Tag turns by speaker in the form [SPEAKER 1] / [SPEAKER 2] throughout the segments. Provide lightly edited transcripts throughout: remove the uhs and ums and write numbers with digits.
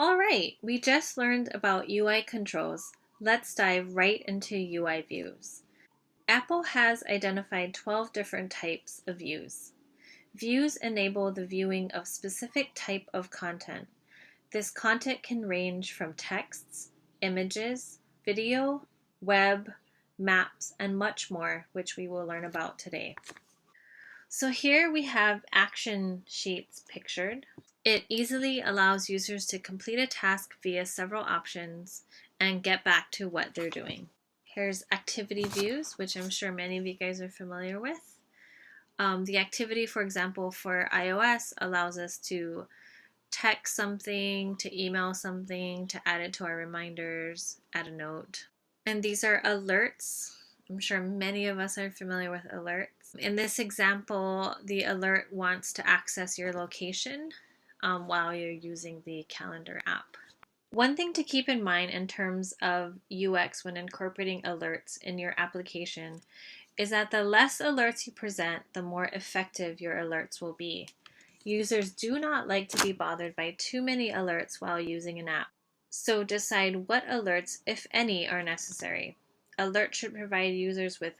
[SPEAKER 1] All right, we just learned about UI controls. Let's dive right into UI views. Apple has identified 12 different types of views. Views enable the viewing of specific type of content. This content can range from texts, images, video, web, maps, and much more, which we will learn about today. So here we have action sheets pictured. It easily allows users to complete a task via several options and get back to what they're doing. Here's activity views, which I'm sure many of you guys are familiar with. The activity, for example, for iOS allows us to text something, to email something, to add it to our reminders, add a note. And these are alerts. I'm sure many of us are familiar with alerts. In this example, the alert wants to access your location while you're using the calendar app. One thing to keep in mind in terms of UX when incorporating alerts in your application is that the less alerts you present, the more effective your alerts will be. Users do not like to be bothered by too many alerts while using an app. So decide what alerts, if any, are necessary. Alerts should provide users with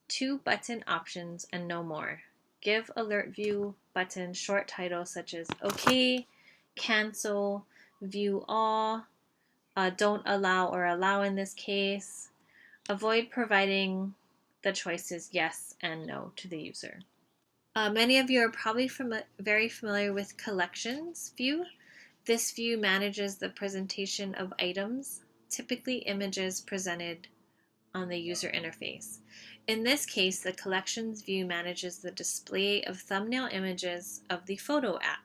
[SPEAKER 1] 2 button options and no more. Give alert view button short titles such as OK, cancel, view all, don't allow or allow in this case. Avoid providing the choices yes and no to the user. Many of you are probably very familiar with collections view. This view manages the presentation of items, typically images presented on the user interface. In this case, the collections view manages the display of thumbnail images of the photo app.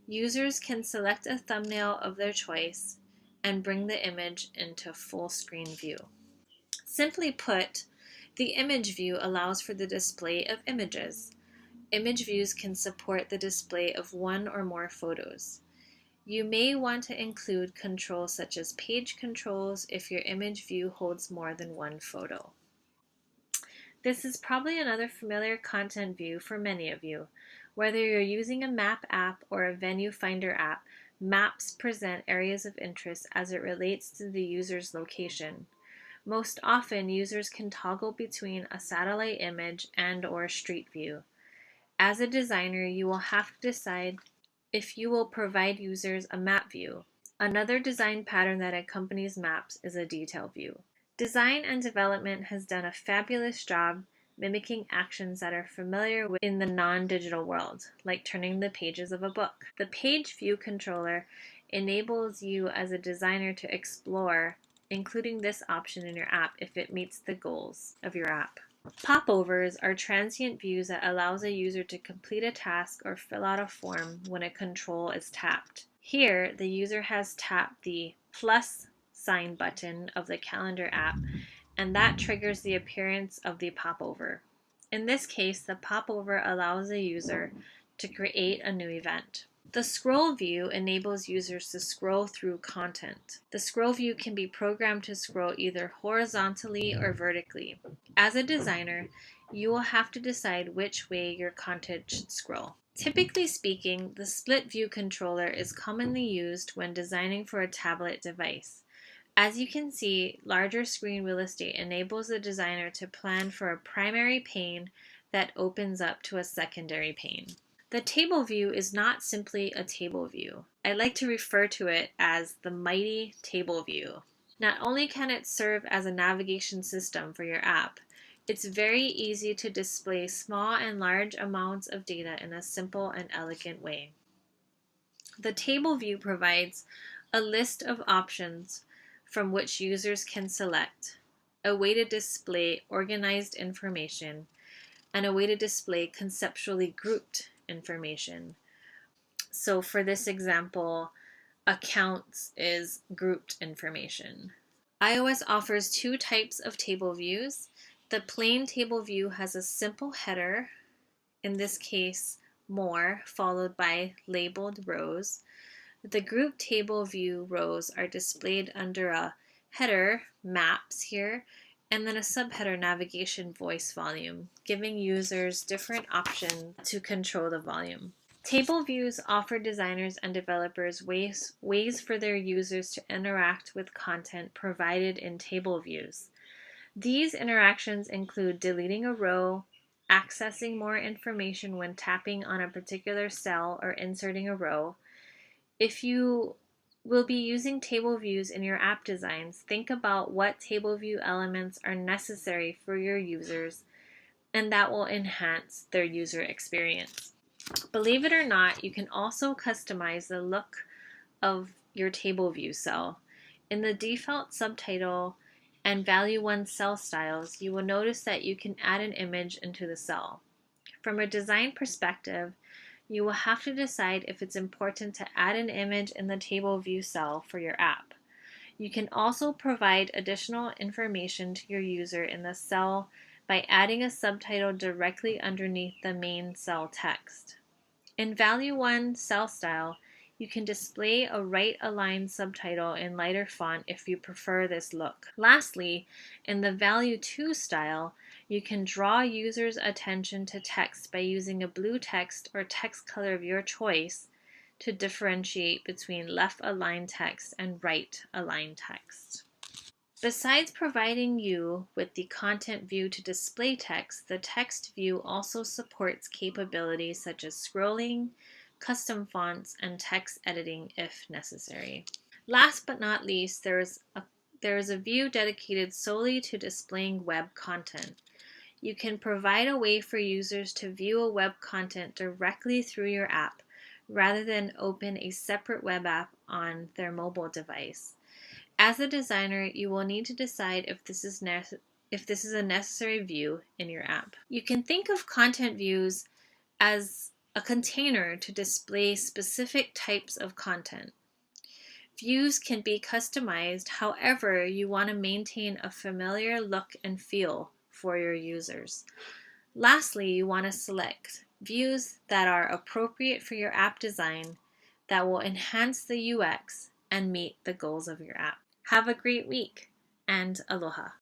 [SPEAKER 1] Users can select a thumbnail of their choice and bring the image into full screen view. Simply put, the image view allows for the display of images. Image views can support the display of one or more photos. You may want to include controls such as page controls if your image view holds more than one photo. This is probably another familiar content view for many of you. Whether you're using a map app or a venue finder app, maps present areas of interest as it relates to the user's location. Most often, users can toggle between a satellite image and/or street view. As a designer, you will have to decide if you will provide users a map view. Another design pattern that accompanies maps is a detail view. Design and development has done a fabulous job mimicking actions that are familiar in the non-digital world, like turning the pages of a book. The page view controller enables you as a designer to explore, including this option in your app if it meets the goals of your app. Popovers are transient views that allows a user to complete a task or fill out a form when a control is tapped. Here, the user has tapped the plus sign button of the calendar app, and that triggers the appearance of the popover. In this case, the popover allows a user to create a new event. The scroll view enables users to scroll through content. The scroll view can be programmed to scroll either horizontally or vertically. As a designer, you will have to decide which way your content should scroll. Typically speaking, the split view controller is commonly used when designing for a tablet device. As you can see, larger screen real estate enables the designer to plan for a primary pane that opens up to a secondary pane. The table view is not simply a table view. I like to refer to it as the mighty table view. Not only can it serve as a navigation system for your app, it's very easy to display small and large amounts of data in a simple and elegant way. The table view provides a list of options from which users can select, a way to display organized information, and a way to display conceptually grouped information. So for this example, accounts is grouped information. iOS offers 2 types of table views. The plain table view has a simple header, in this case, more, followed by labeled rows. The group table view rows are displayed under a header, maps here, and then a subheader, navigation voice volume, giving users different options to control the volume. Table views offer designers and developers ways for their users to interact with content provided in table views. These interactions include deleting a row, accessing more information when tapping on a particular cell or inserting a row. If you will be using table views in your app designs, think about what table view elements are necessary for your users, and that will enhance their user experience. Believe it or not, you can also customize the look of your table view cell. In the default subtitle and value 1 cell styles, you will notice that you can add an image into the cell. From a design perspective, you will have to decide if it's important to add an image in the table view cell for your app. You can also provide additional information to your user in the cell by adding a subtitle directly underneath the main cell text. In Value 1 cell style, you can display a right-aligned subtitle in lighter font if you prefer this look. Lastly, in the Value 2 style, you can draw users' attention to text by using a blue text or text color of your choice to differentiate between left-aligned text and right-aligned text. Besides providing you with the content view to display text, the text view also supports capabilities such as scrolling, custom fonts, and text editing if necessary. Last but not least, there is a view dedicated solely to displaying web content. You can provide a way for users to view a web content directly through your app rather than open a separate web app on their mobile device. As a designer, you will need to decide if this is a necessary view in your app. You can think of content views as a container to display specific types of content. Views can be customized however you want to maintain a familiar look and feel for your users. Lastly, you want to select views that are appropriate for your app design that will enhance the UX and meet the goals of your app. Have a great week, and aloha.